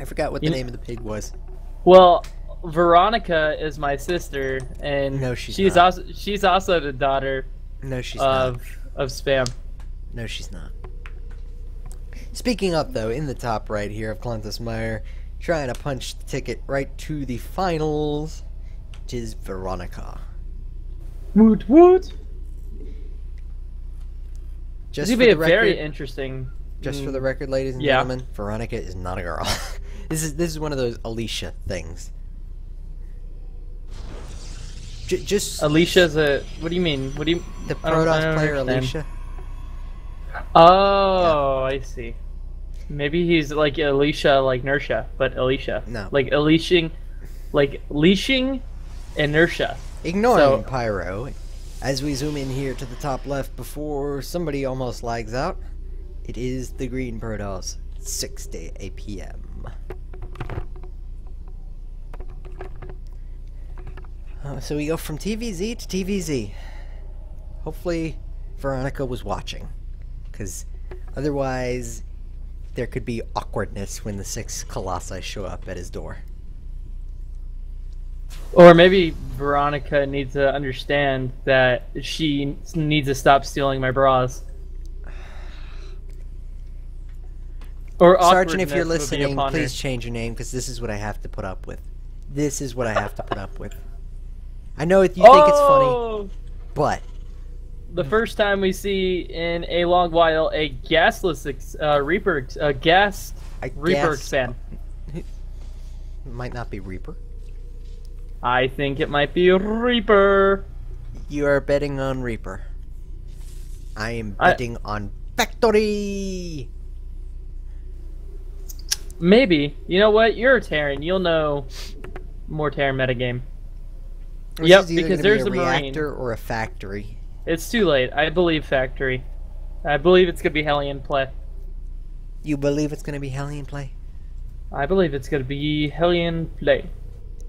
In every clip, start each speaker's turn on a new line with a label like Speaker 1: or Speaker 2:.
Speaker 1: I forgot what the name of the pig was.
Speaker 2: Well, Veronica is my sister, and
Speaker 1: no, she's not.
Speaker 2: She's also the daughter.
Speaker 1: No, she's
Speaker 2: of
Speaker 1: not.
Speaker 2: Spam.
Speaker 1: No, she's not. Speaking of, though, in the top right here of Clontus Meyer, trying to punch the ticket right to the finals, it is Veronica.
Speaker 2: Woot woot!
Speaker 1: Just
Speaker 2: This would be a very interesting.
Speaker 1: Just for the record, ladies and gentlemen, Veronica is not a girl. This is one of those Alicia things. Just
Speaker 2: Alicia's a. What do you mean? What do you?
Speaker 1: The Protoss player Alicia.
Speaker 2: Oh, yeah. I see. Maybe he's like Alicia, like Nersha, but Alicia.
Speaker 1: No.
Speaker 2: Like leashing inertia.
Speaker 1: Ignoring Pyro, as we zoom in here to the top left before somebody almost lags out, it is the green Protoss, 60APM. So we go from TVZ to TVZ. Hopefully Veronica was watching, because otherwise there could be awkwardness when the 6 Colossi show up at his door.
Speaker 2: Or maybe Veronica needs to understand that she needs to stop stealing my bras. Or
Speaker 1: Sergeant, if you're listening, please change your name, because this is what I have to put up with. This is what I have to put up with. I know you think it's funny, but...
Speaker 2: The first time we see in a long while a gasless Reaper, Reaper expand.
Speaker 1: Might not be Reaper.
Speaker 2: I think it might be Reaper.
Speaker 1: You are betting on Reaper. I am betting on Factory.
Speaker 2: Maybe. You know what? You're a Terran. You'll know more Terran metagame.
Speaker 1: Yep, because there's a reactor or a factory.
Speaker 2: It's too late. I believe factory. I believe it's gonna be Hellion play.
Speaker 1: You believe it's gonna be Hellion play?
Speaker 2: I believe it's gonna be Hellion play.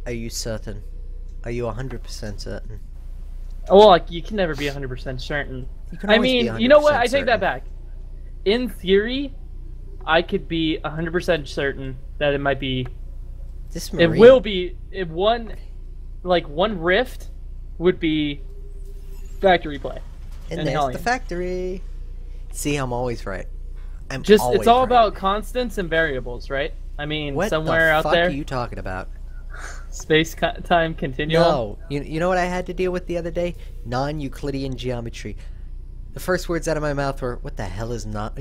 Speaker 1: Are you certain? Are you 100% certain?
Speaker 2: Oh, well, you can never be 100% certain. I mean, you know what? I take that back. In theory, I could be 100% certain that it might be.
Speaker 1: This Marine.
Speaker 2: It will be. If one rift would be factory play.
Speaker 1: And there's the factory. See, I'm always right.
Speaker 2: It's all about constants and variables, right? I mean, somewhere out there.
Speaker 1: What the fuck are you talking about?
Speaker 2: Space-time continuum?
Speaker 1: No. You know what I had to deal with the other day? Non-Euclidean geometry. The first words out of my mouth were, what the hell is not...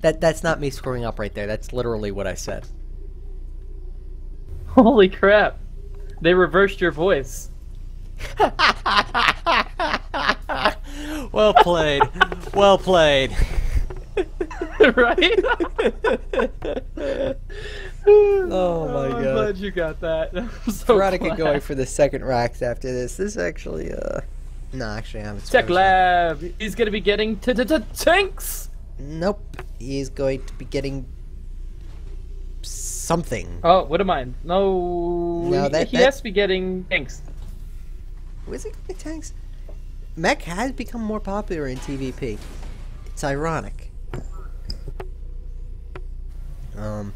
Speaker 1: That's not me screwing up right there. That's literally what I said.
Speaker 2: Holy crap. They reversed your voice.
Speaker 1: Well played. Well played.
Speaker 2: Right?
Speaker 1: Oh my god.
Speaker 2: I'm glad you got that.
Speaker 1: Veronica going for the second racks after this. This actually, no, actually, I'm
Speaker 2: Tech Lab. He's gonna be getting tanks.
Speaker 1: Nope. He's going to be getting something.
Speaker 2: Oh, what am I? No, he has to be getting tanks.
Speaker 1: Was it getting tanks? Mech has become more popular in TVP. It's ironic.
Speaker 2: How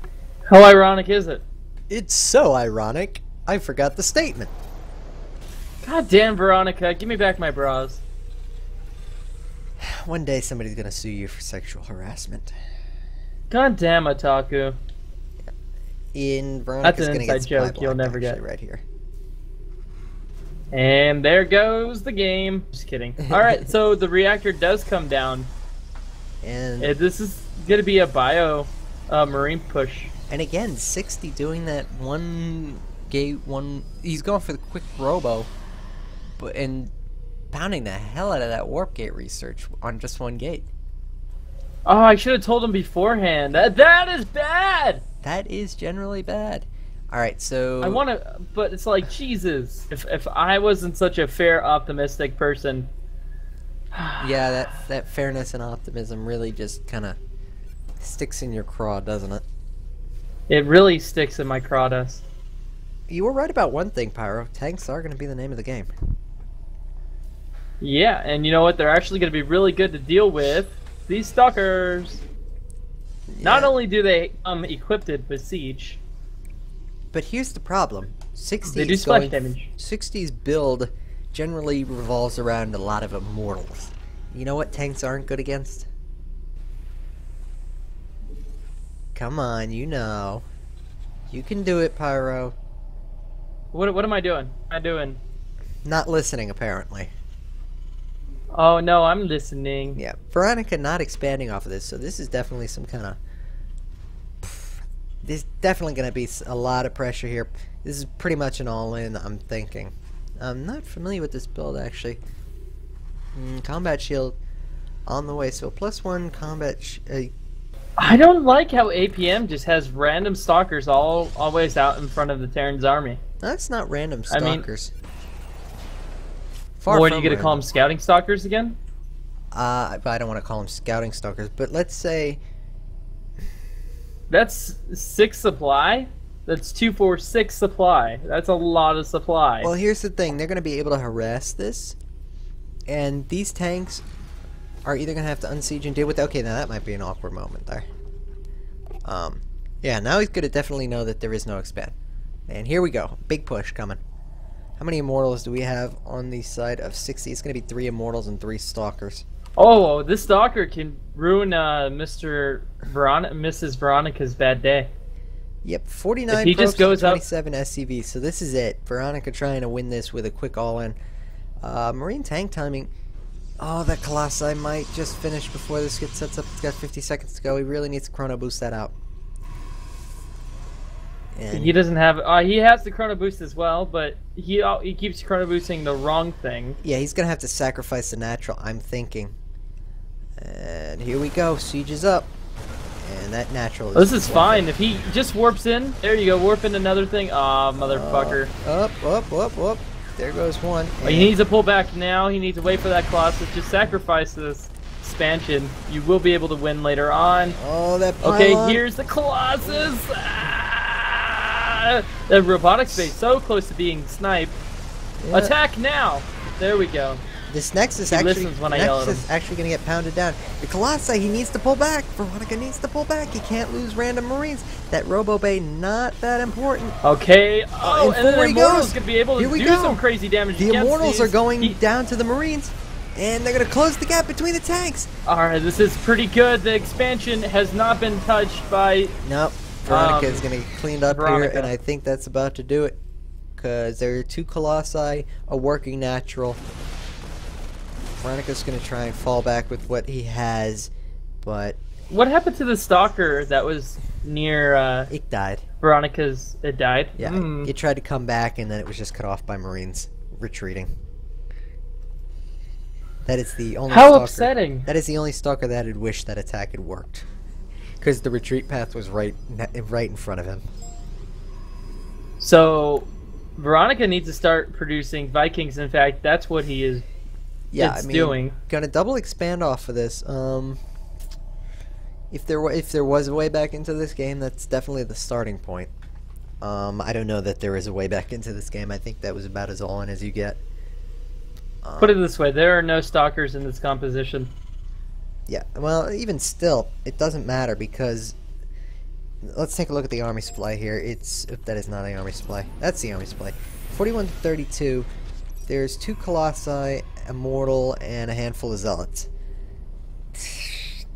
Speaker 2: ironic is it?
Speaker 1: It's so ironic, I forgot the statement.
Speaker 2: God damn, Veronica, give me back my bras.
Speaker 1: One day somebody's gonna sue you for sexual harassment.
Speaker 2: God damn, Otaku.
Speaker 1: Veronica's
Speaker 2: That's an inside joke you'll never get.
Speaker 1: Right here.
Speaker 2: And there goes the game. Just kidding. Alright, so the reactor does come down.
Speaker 1: And
Speaker 2: this is gonna be a bio marine push.
Speaker 1: And again, 60 doing that one gate one. He's going for the quick robo, and pounding the hell out of that warp gate research on just one gate.
Speaker 2: Oh, I should have told him beforehand. That is bad.
Speaker 1: That is generally bad. All right, so
Speaker 2: I want to, but it's like Jesus. If I wasn't such a fair, optimistic person.
Speaker 1: Yeah, that fairness and optimism really just kind of sticks in your craw, doesn't it?
Speaker 2: It really sticks in my crawdust.
Speaker 1: You were right about one thing, Pyro. Tanks are going to be the name of the game.
Speaker 2: Yeah, and you know what? They're actually going to be really good to deal with. These stalkers. Not only do they equipped with siege,
Speaker 1: but here's the problem:
Speaker 2: they do splash damage.
Speaker 1: 60's build generally revolves around a lot of immortals. You know what tanks aren't good against? Come on, you know. You can do it, Pyro.
Speaker 2: What am I doing? I'm doing.
Speaker 1: Not listening, apparently.
Speaker 2: Oh no, I'm listening.
Speaker 1: Yeah, Veronica not expanding off of this, so this is definitely some kind of... There's definitely going to be a lot of pressure here. This is pretty much an all-in, I'm thinking. I'm not familiar with this build, actually. Combat shield on the way, so +1 combat...
Speaker 2: I don't like how APM just has random stalkers always out in front of the Terran's army.
Speaker 1: That's not random stalkers.
Speaker 2: What are you going to call them, scouting stalkers again?
Speaker 1: I don't want to call them scouting stalkers, but let's say...
Speaker 2: That's 6 supply? That's 246 supply. That's a lot of supply.
Speaker 1: Well, here's the thing. They're going to be able to harass this, and these tanks are either going to have to unsiege and deal with it. Okay, now that might be an awkward moment there. Yeah, now he's going to definitely know that there is no expand. And here we go. Big push coming. How many immortals do we have on the side of 60? It's going to be 3 immortals and 3 stalkers.
Speaker 2: Oh, this stalker can ruin Mrs. Veronica's bad day.
Speaker 1: Yep, 49
Speaker 2: he just goes
Speaker 1: 27 SCVs. So this is it. Veronica trying to win this with a quick all-in. Marine tank timing. Oh, that Colossi might just finish before this gets sets up. It's got 50 seconds to go. He really needs to chrono boost that out. And
Speaker 2: he doesn't have... he has the chrono boost as well, but he keeps chrono boosting the wrong thing.
Speaker 1: Yeah, he's going to have to sacrifice the natural, I'm thinking. And here we go. Siege is up. And that natural is...
Speaker 2: This is fine. If he just warps in... There you go. Warp in another thing. Aw, motherfucker.
Speaker 1: Up. There goes one.
Speaker 2: He needs to pull back now. He needs to wait for that Colossus. Just sacrifice this expansion. You will be able to win later on.
Speaker 1: Oh, that pylon.
Speaker 2: Okay, here's the Colossus. The robotics base so close to being sniped. Yeah. Attack now. There we go.
Speaker 1: This Nexus actually going to get pounded down. The Colossi, he needs to pull back. Veronica needs to pull back. He can't lose random Marines. That Robo Bay, not that important.
Speaker 2: Okay. Oh, and then the Immortals could be able to do some crazy damage.
Speaker 1: The Immortals are going down to the Marines, and they're going to close the gap between the tanks.
Speaker 2: Alright, this is pretty good. The expansion has not been touched by...
Speaker 1: Nope. Veronica is going to get cleaned up here, and I think that's about to do it. Because there are 2 Colossi, a working natural. Veronica's going to try and fall back with what he has, but...
Speaker 2: What happened to the Stalker that was near...
Speaker 1: it died.
Speaker 2: Veronica's... It died?
Speaker 1: Yeah, it tried to come back, and then it was just cut off by Marines retreating. That is the only
Speaker 2: How
Speaker 1: stalker,
Speaker 2: upsetting!
Speaker 1: That is the only Stalker that had wished that attack had worked. Because the retreat path was right in front of him.
Speaker 2: So, Veronica needs to start producing Vikings. In fact, that's what he is...
Speaker 1: Yeah, I mean, gonna double expand off of this. If there was a way back into this game, that's definitely the starting point. I don't know that there is a way back into this game. I think that was about as all in as you get.
Speaker 2: Put it this way: there are no stalkers in this composition.
Speaker 1: Yeah, well, even still, it doesn't matter because let's take a look at the army supply here. That is not the army supply. That's the army supply. 41 to 32. There's 2 Colossi, a Mortal, and a handful of Zealots.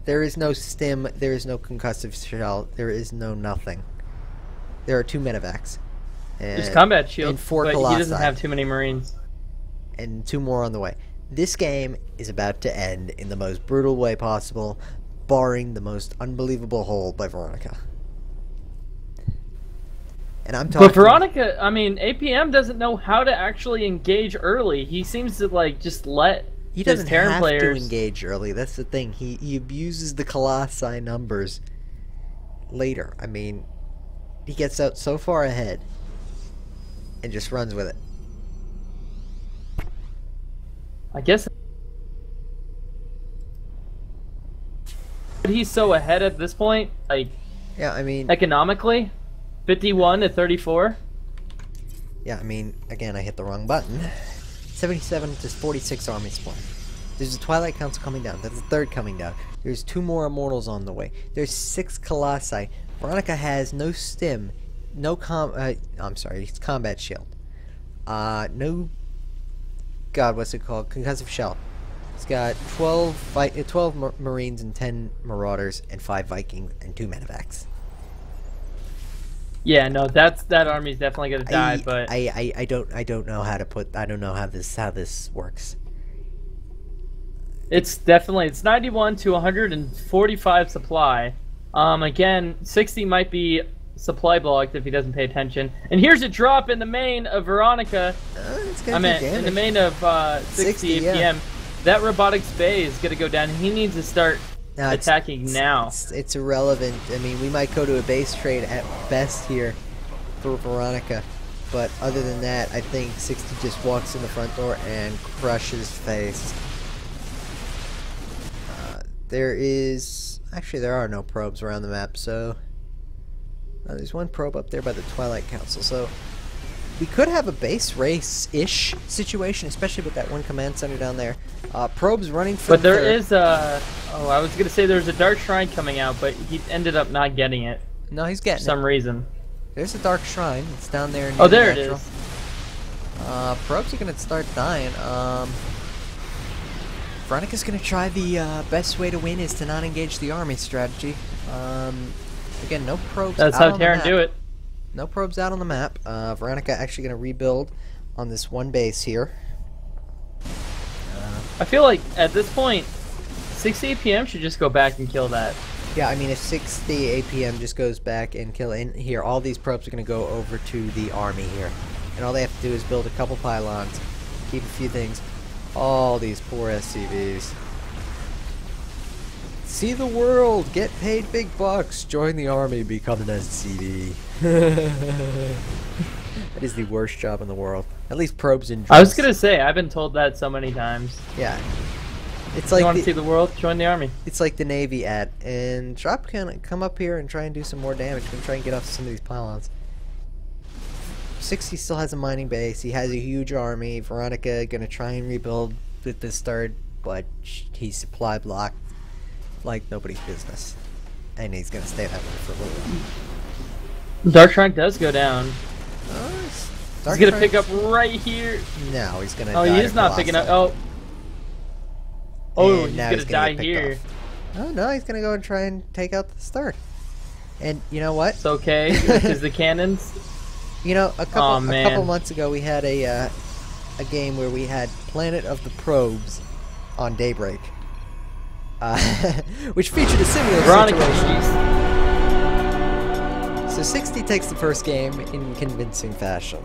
Speaker 1: There is no stim, there is no concussive shell, there is no nothing. There are 2 medevacs.
Speaker 2: There's combat shield,
Speaker 1: and 4
Speaker 2: but
Speaker 1: Colossi.
Speaker 2: He doesn't have too many Marines.
Speaker 1: And 2 more on the way. This game is about to end in the most brutal way possible, barring the most unbelievable hold by Veronica. And I'm talking...
Speaker 2: But Veronica, I mean, APM doesn't know how to actually engage early. He seems to, like, just let his Terran players...
Speaker 1: He doesn't have to engage early. That's the thing. He abuses the Colossi numbers later. I mean, he gets out so far ahead and just runs with it.
Speaker 2: I guess... But he's so ahead at this point, like...
Speaker 1: Yeah, I mean...
Speaker 2: Economically... 51 to 34.
Speaker 1: Yeah, I mean, again, I hit the wrong button. 77 to 46 army supply. There's a Twilight Council coming down. That's the 3rd coming down. There's 2 more Immortals on the way. There's 6 Colossi. Veronica has no stim, no I'm sorry, it's combat shield. No, God, what's it called? Concussive shell. It's got 12 Marines and 10 Marauders and 5 Vikings and 2 Medivacs.
Speaker 2: Yeah, no, that army's definitely gonna die. But
Speaker 1: I don't know how to put. I don't know how this works.
Speaker 2: It's 91 to 145 supply. Again, 60 might be supply blocked if he doesn't pay attention. And here's a drop in the main of Veronica. In the main of 60 APM. Yeah. That robotics bay is gonna go down. He needs to start attacking now.
Speaker 1: It's irrelevant. I mean, we might go to a base trade at best here for Veronica, but other than that, I think 60 just walks in the front door and crushes face. There are no probes around the map, so there's one probe up there by the Twilight Council, so we could have a base race-ish situation, especially with that one command center down there. Probes running for.
Speaker 2: But there is a. Oh, I was gonna say there's a Dark Shrine coming out, but he ended up not getting it.
Speaker 1: No, he's getting
Speaker 2: for some reason.
Speaker 1: There's a Dark Shrine. It's down there.
Speaker 2: Oh, there it is.
Speaker 1: Probes are gonna start dying. Veronica's gonna try the best way to win is to not engage the army strategy. Again, no probes.
Speaker 2: That's how Terran do it.
Speaker 1: No probes out on the map. Veronica actually gonna rebuild on this one base here.
Speaker 2: I feel like at this point, 60 APM should just go back and kill that.
Speaker 1: Yeah, I mean, if 60 APM just goes back and kill in here, all these probes are gonna go over to the army here, and all they have to do is build a couple pylons, keep a few things. All these poor SCVs. See the world, get paid big bucks, join the army, become an SCV. That is the worst job in the world. At least probes and
Speaker 2: I was gonna say, I've been told that so many times.
Speaker 1: Yeah. It's like
Speaker 2: you want to see the world, join the army.
Speaker 1: It's like the Navy ad. And Drop can come up here and try and do some more damage and try and get off some of these pylons. 60 still has a mining base. He has a huge army. Veronica gonna try and rebuild with the start, but he's supply blocked like nobody's business, and he's gonna stay that way for a little while.
Speaker 2: Dark Shrine does go down.
Speaker 1: He's
Speaker 2: gonna pick up right here.
Speaker 1: No, he's gonna.
Speaker 2: Oh, he's not picking up. Oh, he's gonna die here.
Speaker 1: Oh no, he's gonna go and try and take out the start. And you know what?
Speaker 2: It's okay, because the cannons.
Speaker 1: You know, a couple months ago we had a game where we had Planet of the Probes on Daybreak, which featured a similar situation. So 60 takes the first game in convincing fashion.